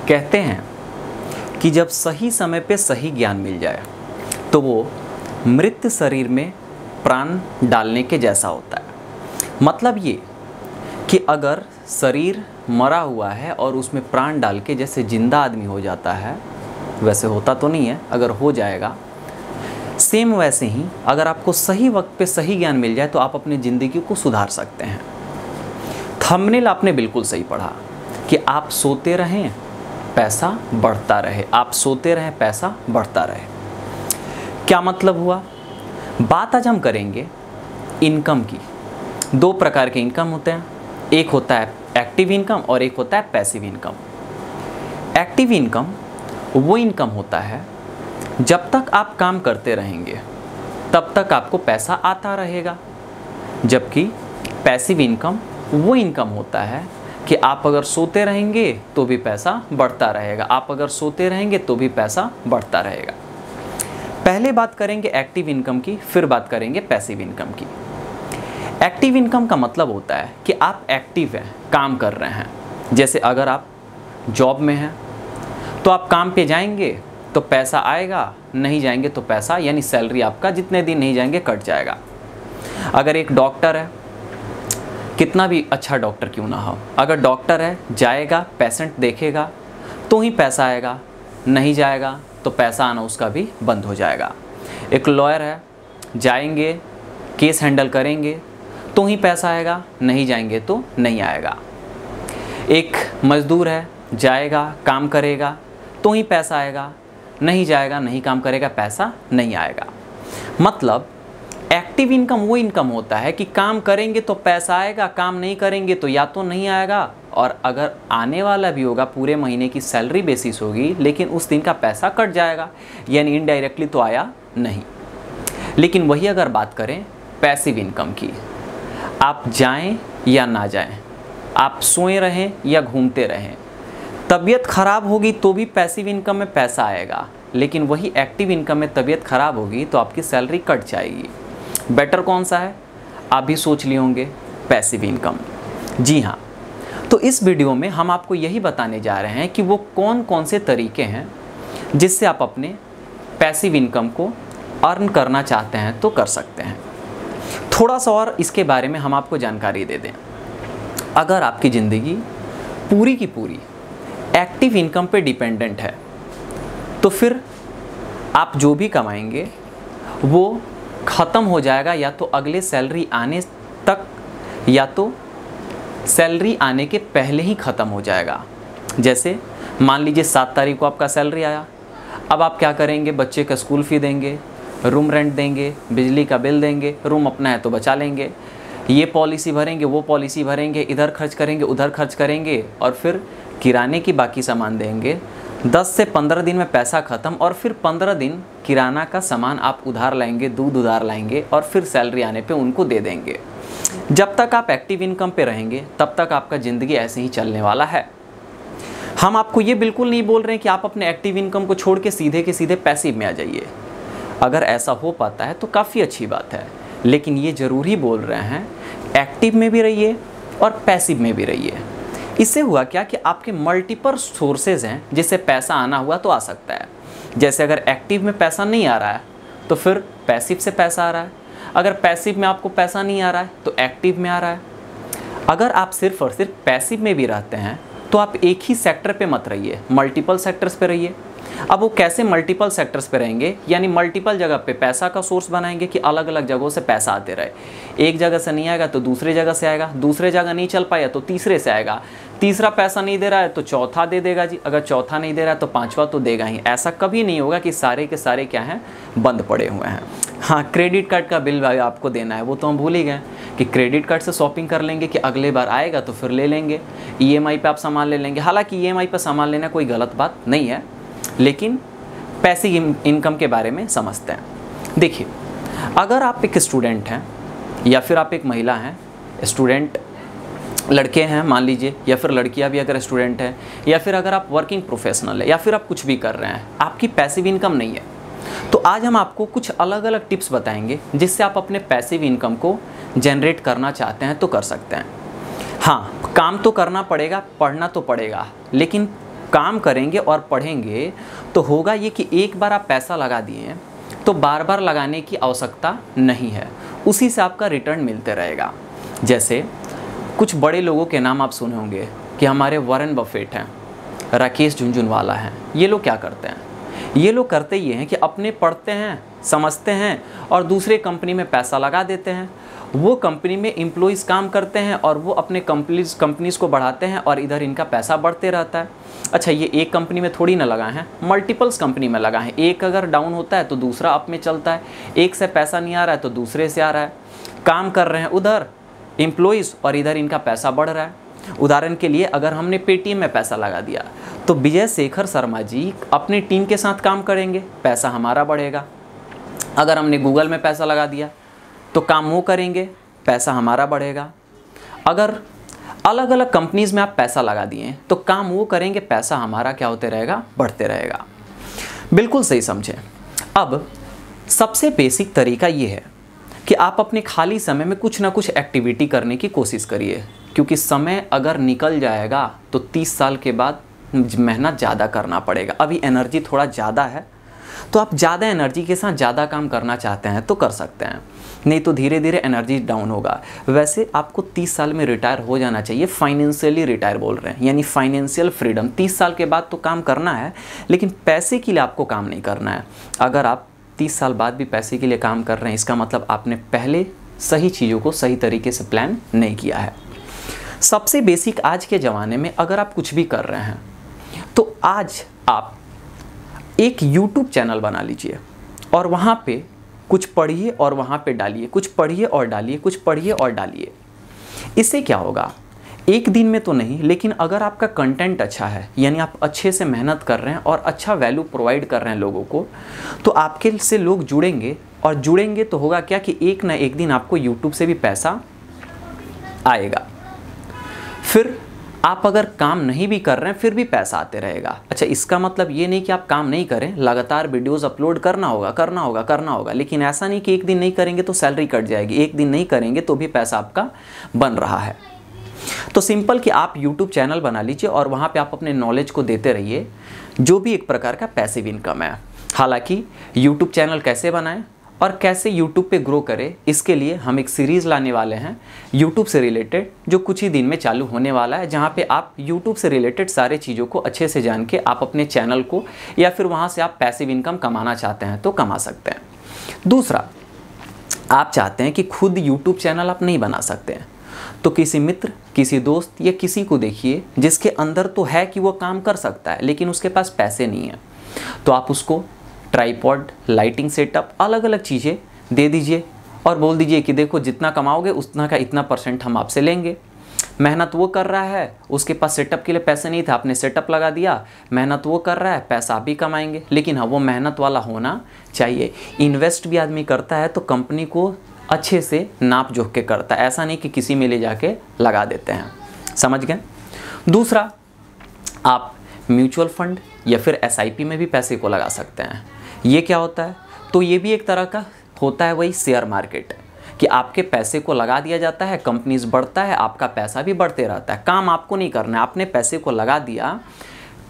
कहते हैं कि जब सही समय पे सही ज्ञान मिल जाए तो वो मृत शरीर में प्राण डालने के जैसा होता है। मतलब ये कि अगर शरीर मरा हुआ है और उसमें प्राण डाल के जैसे जिंदा आदमी हो जाता है, वैसे होता तो नहीं है, अगर हो जाएगा, सेम वैसे ही अगर आपको सही वक्त पे सही ज्ञान मिल जाए तो आप अपनी ज़िंदगी को सुधार सकते हैं। थंबनेल आपने बिल्कुल सही पढ़ा कि आप सोते रहें पैसा बढ़ता रहे, आप सोते रहें पैसा बढ़ता रहे। क्या मतलब हुआ? बात आज हम करेंगे इनकम की। दो प्रकार के इनकम होते हैं, एक होता है एक्टिव इनकम और एक होता है पैसिव इनकम। एक्टिव इनकम वो इनकम होता है जब तक आप काम करते रहेंगे तब तक आपको पैसा आता रहेगा, जबकि पैसिव इनकम वो इनकम होता है कि आप अगर सोते रहेंगे तो भी पैसा बढ़ता रहेगा, आप अगर सोते रहेंगे तो भी पैसा बढ़ता रहेगा। पहले बात करेंगे एक्टिव इनकम की, फिर बात करेंगे पैसिव इनकम की। एक्टिव इनकम का मतलब होता है कि आप एक्टिव हैं, काम कर रहे हैं। जैसे अगर आप जॉब में हैं तो आप काम पे जाएंगे तो पैसा आएगा, नहीं जाएंगे तो पैसा यानी सैलरी आपका जितने दिन नहीं जाएंगे कट जाएगा। अगर एक डॉक्टर है, कितना भी अच्छा डॉक्टर क्यों ना हो, अगर डॉक्टर है जाएगा पेशेंट देखेगा तो ही पैसा आएगा, नहीं जाएगा तो पैसा आना उसका भी बंद हो जाएगा। एक लॉयर है, जाएंगे केस हैंडल करेंगे तो ही पैसा आएगा, नहीं जाएंगे तो नहीं आएगा। एक मज़दूर है, जाएगा काम करेगा तो ही पैसा आएगा, नहीं जाएगा नहीं काम करेगा पैसा नहीं आएगा। मतलब एक्टिव इनकम वो इनकम होता है कि काम करेंगे तो पैसा आएगा, काम नहीं करेंगे तो या तो नहीं आएगा, और अगर आने वाला भी होगा पूरे महीने की सैलरी बेसिस होगी लेकिन उस दिन का पैसा कट जाएगा, यानी इनडायरेक्टली तो आया नहीं। लेकिन वही अगर बात करें पैसिव इनकम की, आप जाएं या ना जाएं, आप सोए रहें या घूमते रहें, तबीयत ख़राब होगी तो भी पैसिव इनकम में पैसा आएगा, लेकिन वही एक्टिव इनकम में तबीयत ख़राब होगी तो आपकी सैलरी कट जाएगी। बेटर कौन सा है? आप भी सोच लिए होंगे, पैसिव इनकम। जी हाँ, तो इस वीडियो में हम आपको यही बताने जा रहे हैं कि वो कौन कौन से तरीके हैं जिससे आप अपने पैसिव इनकम को अर्न करना चाहते हैं तो कर सकते हैं। थोड़ा सा और इसके बारे में हम आपको जानकारी दे दें। अगर आपकी ज़िंदगी पूरी की पूरी एक्टिव इनकम पे डिपेंडेंट है तो फिर आप जो भी कमाएंगे वो ख़त्म हो जाएगा, या तो अगले सैलरी आने तक या तो सैलरी आने के पहले ही ख़त्म हो जाएगा। जैसे मान लीजिए 7 तारीख को आपका सैलरी आया, अब आप क्या करेंगे? बच्चे का स्कूल फ़ी देंगे, रूम रेंट देंगे, बिजली का बिल देंगे, रूम अपना है तो बचा लेंगे, ये पॉलिसी भरेंगे वो पॉलिसी भरेंगे, इधर खर्च करेंगे उधर खर्च करेंगे, और फिर किराने की बाकी सामान देंगे। 10 से 15 दिन में पैसा ख़त्म, और फिर 15 दिन किराना का सामान आप उधार लाएंगे, दूध उधार लाएंगे, और फिर सैलरी आने पे उनको दे देंगे। जब तक आप एक्टिव इनकम पे रहेंगे तब तक आपका ज़िंदगी ऐसे ही चलने वाला है। हम आपको ये बिल्कुल नहीं बोल रहे हैं कि आप अपने एक्टिव इनकम को छोड़ के सीधे के सीधे पैसिव में आ जाइए। अगर ऐसा हो पाता है तो काफ़ी अच्छी बात है, लेकिन ये ज़रूरी बोल रहे हैं एक्टिव में भी रहिए और पैसिव में भी रहिए। इससे हुआ क्या कि आपके मल्टीपल सोर्सेज हैं जिससे पैसा आना हुआ तो आ सकता है। जैसे अगर एक्टिव में पैसा नहीं आ रहा है तो फिर पैसिव से पैसा आ रहा है, अगर पैसिव में आपको पैसा नहीं आ रहा है तो एक्टिव में आ रहा है। अगर आप सिर्फ और सिर्फ पैसिव में भी रहते हैं तो आप एक ही सेक्टर पे मत रहिए, मल्टीपल सेक्टर्स पे रहिए। अब वो कैसे मल्टीपल सेक्टर्स पे रहेंगे? यानी मल्टीपल जगह पे पैसा का सोर्स बनाएंगे कि अलग अलग जगहों से पैसा आते रहे। एक जगह से नहीं आएगा तो दूसरे जगह से आएगा, दूसरे जगह नहीं चल पाया तो तीसरे से आएगा, तीसरा पैसा नहीं दे रहा है तो चौथा दे देगा जी, अगर चौथा नहीं दे रहा है तो पांचवा तो देगा ही। ऐसा कभी नहीं होगा कि सारे के सारे क्या हैं, बंद पड़े हुए हैं। हाँ, क्रेडिट कार्ड का बिल आपको देना है, वो तो हम भूल ही गए कि क्रेडिट कार्ड से शॉपिंग कर लेंगे कि अगले बार आएगा तो फिर ले लेंगे। EMI पे आप सामान ले लेंगे। हालांकि EMI पे सामान लेना कोई गलत बात नहीं है, लेकिन पैसिव इनकम के बारे में समझते हैं। देखिए, अगर आप एक स्टूडेंट हैं या फिर आप एक महिला हैं, स्टूडेंट लड़के हैं मान लीजिए, या फिर लड़कियां भी अगर स्टूडेंट हैं, या फिर अगर आप वर्किंग प्रोफेशनल है, या फिर आप कुछ भी कर रहे हैं, आपकी पैसिव इनकम नहीं है, तो आज हम आपको कुछ अलग अलग टिप्स बताएंगे जिससे आप अपने पैसिव इनकम को जनरेट करना चाहते हैं तो कर सकते हैं। हाँ, काम तो करना पड़ेगा, पढ़ना तो पड़ेगा, लेकिन काम करेंगे और पढ़ेंगे तो होगा ये कि एक बार आप पैसा लगा दिए तो बार बार लगाने की आवश्यकता नहीं है, उसी से आपका रिटर्न मिलते रहेगा। जैसे कुछ बड़े लोगों के नाम आप सुने होंगे कि हमारे वॉरेन बफेट हैं, राकेश झुनझुनवाला हैं। ये लोग क्या करते हैं? ये लोग करते ये हैं कि अपने पढ़ते हैं, समझते हैं और दूसरे कंपनी में पैसा लगा देते हैं। वो कंपनी में एम्प्लॉइज़ काम करते हैं और वो अपने कंपनीज़ को बढ़ाते हैं और इधर इनका पैसा बढ़ते रहता है। अच्छा, ये एक कंपनी में थोड़ी ना लगाए हैं, मल्टीपल्स कंपनी में लगाए हैं। एक अगर डाउन होता है तो दूसरा अप में चलता है, एक से पैसा नहीं आ रहा है तो दूसरे से आ रहा है। काम कर रहे हैं उधर एम्प्लॉइज़ और इधर इनका पैसा बढ़ रहा है। उदाहरण के लिए अगर हमने पेटीएम में पैसा लगा दिया तो विजय शेखर शर्मा जी अपनी टीम के साथ काम करेंगे, पैसा हमारा बढ़ेगा। अगर हमने गूगल में पैसा लगा दिया तो काम वो करेंगे, पैसा हमारा बढ़ेगा। अगर अलग अलग कंपनीज़ में आप पैसा लगा दिए तो काम वो करेंगे, पैसा हमारा क्या होते रहेगा? बढ़ते रहेगा। बिल्कुल सही समझें। अब सबसे बेसिक तरीका ये है कि आप अपने खाली समय में कुछ ना कुछ एक्टिविटी करने की कोशिश करिए, क्योंकि समय अगर निकल जाएगा तो 30 साल के बाद मेहनत ज़्यादा करना पड़ेगा। अभी एनर्जी थोड़ा ज़्यादा है तो आप ज़्यादा एनर्जी के साथ ज़्यादा काम करना चाहते हैं तो कर सकते हैं, नहीं तो धीरे धीरे एनर्जी डाउन होगा। वैसे आपको 30 साल में रिटायर हो जाना चाहिए, फाइनेंशियली रिटायर बोल रहे हैं, यानी फाइनेंशियल फ्रीडम। 30 साल के बाद तो काम करना है लेकिन पैसे के लिए आपको काम नहीं करना है। अगर आप 30 साल बाद भी पैसे के लिए काम कर रहे हैं इसका मतलब आपने पहले सही चीज़ों को सही तरीके से प्लान नहीं किया है। सबसे बेसिक आज के ज़माने में अगर आप कुछ भी कर रहे हैं तो आज आप एक YouTube चैनल बना लीजिए और वहाँ पे कुछ पढ़िए और वहाँ पे डालिए, कुछ पढ़िए और डालिए, कुछ पढ़िए और डालिए। इससे क्या होगा? एक दिन में तो नहीं, लेकिन अगर आपका कंटेंट अच्छा है, यानी आप अच्छे से मेहनत कर रहे हैं और अच्छा वैल्यू प्रोवाइड कर रहे हैं लोगों को, तो आपके से लोग जुड़ेंगे और जुड़ेंगे तो होगा क्या कि एक ना एक दिन आपको YouTube से भी पैसा आएगा। फिर आप अगर काम नहीं भी कर रहे हैं फिर भी पैसा आते रहेगा। अच्छा, इसका मतलब ये नहीं कि आप काम नहीं करें, लगातार वीडियोस अपलोड करना होगा, लेकिन ऐसा नहीं कि एक दिन नहीं करेंगे तो सैलरी कट जाएगी, एक दिन नहीं करेंगे तो भी पैसा आपका बन रहा है। तो सिंपल कि आप YouTube चैनल बना लीजिए और वहाँ पे आप अपने नॉलेज को देते रहिए, जो भी एक प्रकार का पैसिव इनकम है। हालांकि YouTube चैनल कैसे बनाएं और कैसे YouTube पे ग्रो करें, इसके लिए हम एक सीरीज़ लाने वाले हैं YouTube से रिलेटेड, जो कुछ ही दिन में चालू होने वाला है, जहाँ पे आप YouTube से रिलेटेड सारे चीज़ों को अच्छे से जान के आप अपने चैनल को या फिर वहाँ से आप पैसिव इनकम कमाना चाहते हैं तो कमा सकते हैं। दूसरा, आप चाहते हैं कि खुद YouTube चैनल आप नहीं बना सकते हैं तो किसी मित्र, किसी दोस्त या किसी को देखिए जिसके अंदर तो है कि वो काम कर सकता है लेकिन उसके पास पैसे नहीं है, तो आप उसको ट्राइपॉड, लाइटिंग सेटअप, अलग अलग चीज़ें दे दीजिए और बोल दीजिए कि देखो जितना कमाओगे उतना का इतना % हम आपसे लेंगे। मेहनत वो कर रहा है, उसके पास सेटअप के लिए पैसे नहीं था, आपने सेटअप लगा दिया, मेहनत वो कर रहा है, पैसा आप भी कमाएंगे, लेकिन हाँ वो मेहनत वाला होना चाहिए। इन्वेस्ट भी आदमी करता है तो कंपनी को अच्छे से नाप जोख के करता है, ऐसा नहीं कि किसी में ले जाके लगा देते हैं। समझ गए? दूसरा, आप म्यूचुअल फंड या फिर SIP में भी पैसे को लगा सकते हैं। ये क्या होता है? तो ये भी एक तरह का होता है वही शेयर मार्केट, कि आपके पैसे को लगा दिया जाता है, कंपनीज बढ़ता है, आपका पैसा भी बढ़ते रहता है। काम आपको नहीं करना है, आपने पैसे को लगा दिया,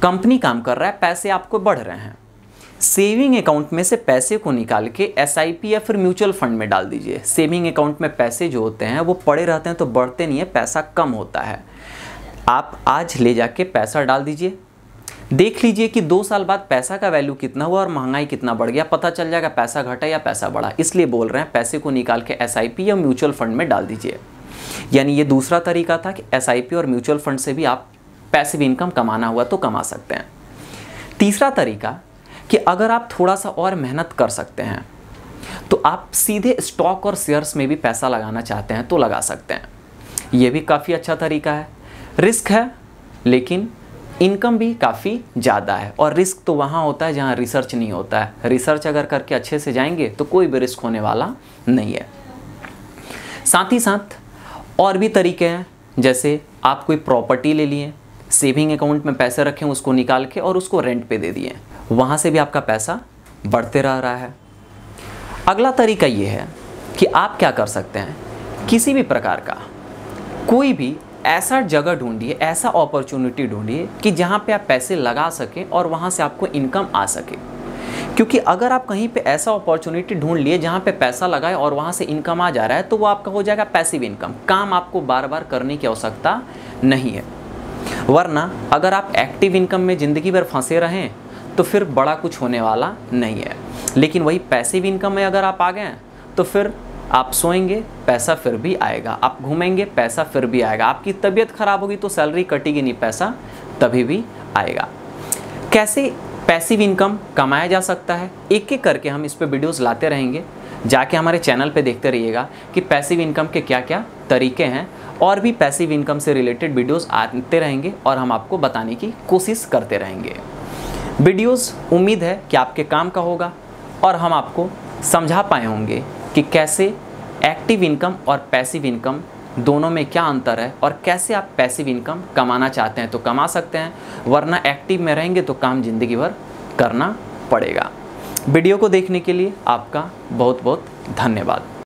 कंपनी काम कर रहा है, पैसे आपको बढ़ रहे हैं। सेविंग अकाउंट में से पैसे को निकाल के SIP या फिर म्यूचुअल फंड में डाल दीजिए। सेविंग अकाउंट में पैसे जो होते हैं वो पड़े रहते हैं तो बढ़ते नहीं है, पैसा कम होता है। आप आज ले जाके पैसा डाल दीजिए, देख लीजिए कि 2 साल बाद पैसा का वैल्यू कितना हुआ और महंगाई कितना बढ़ गया, पता चल जाएगा पैसा घटा या पैसा बढ़ा। इसलिए बोल रहे हैं पैसे को निकाल के SIP या म्यूचुअल फंड में डाल दीजिए। यानी ये दूसरा तरीका था कि SIP और म्यूचुअल फंड से भी आप पैसिव इनकम कमाना हुआ तो कमा सकते हैं। तीसरा तरीका कि अगर आप थोड़ा सा और मेहनत कर सकते हैं तो आप सीधे स्टॉक और शेयर्स में भी पैसा लगाना चाहते हैं तो लगा सकते हैं। ये भी काफ़ी अच्छा तरीका है। रिस्क है लेकिन इनकम भी काफ़ी ज़्यादा है, और रिस्क तो वहाँ होता है जहाँ रिसर्च नहीं होता है। रिसर्च अगर करके अच्छे से जाएंगे तो कोई भी रिस्क होने वाला नहीं है। साथ ही साथ और भी तरीके हैं, जैसे आप कोई प्रॉपर्टी ले लिए, सेविंग अकाउंट में पैसे रखें, उसको निकाल के और उसको रेंट पे दे दिए, वहाँ से भी आपका पैसा बढ़ते रह रहा है। अगला तरीका ये है कि आप क्या कर सकते हैं, किसी भी प्रकार का कोई भी ऐसा जगह ढूंढिए, ऐसा अपॉर्चुनिटी ढूंढिए कि जहाँ पे आप पैसे लगा सकें और वहाँ से आपको इनकम आ सके। क्योंकि अगर आप कहीं पे ऐसा अपॉर्चुनिटी ढूंढ लिए जहाँ पे पैसा लगाए और वहाँ से इनकम आ जा रहा है, तो वो आपका हो जाएगा पैसिव इनकम। काम आपको बार बार करने की आवश्यकता नहीं है। वरना अगर आप एक्टिव इनकम में ज़िंदगी भर फंसे रहें तो फिर बड़ा कुछ होने वाला नहीं है। लेकिन वही पैसिव इनकम में अगर आप आ गए तो फिर आप सोएंगे पैसा फिर भी आएगा, आप घूमेंगे पैसा फिर भी आएगा, आपकी तबीयत खराब होगी तो सैलरी कटेगी नहीं, पैसा तभी भी आएगा। कैसे पैसिव इनकम कमाया जा सकता है, एक एक करके हम इस पे वीडियोस लाते रहेंगे। जाके हमारे चैनल पे देखते रहिएगा कि पैसिव इनकम के क्या क्या तरीके हैं, और भी पैसिव इनकम से रिलेटेड वीडियोस आते रहेंगे और हम आपको बताने की कोशिश करते रहेंगे। वीडियोस उम्मीद है कि आपके काम का होगा और हम आपको समझा पाए होंगे कि कैसे एक्टिव इनकम और पैसिव इनकम दोनों में क्या अंतर है और कैसे आप पैसिव इनकम कमाना चाहते हैं तो कमा सकते हैं, वरना एक्टिव में रहेंगे तो काम ज़िंदगी भर करना पड़ेगा। वीडियो को देखने के लिए आपका बहुत बहुत धन्यवाद।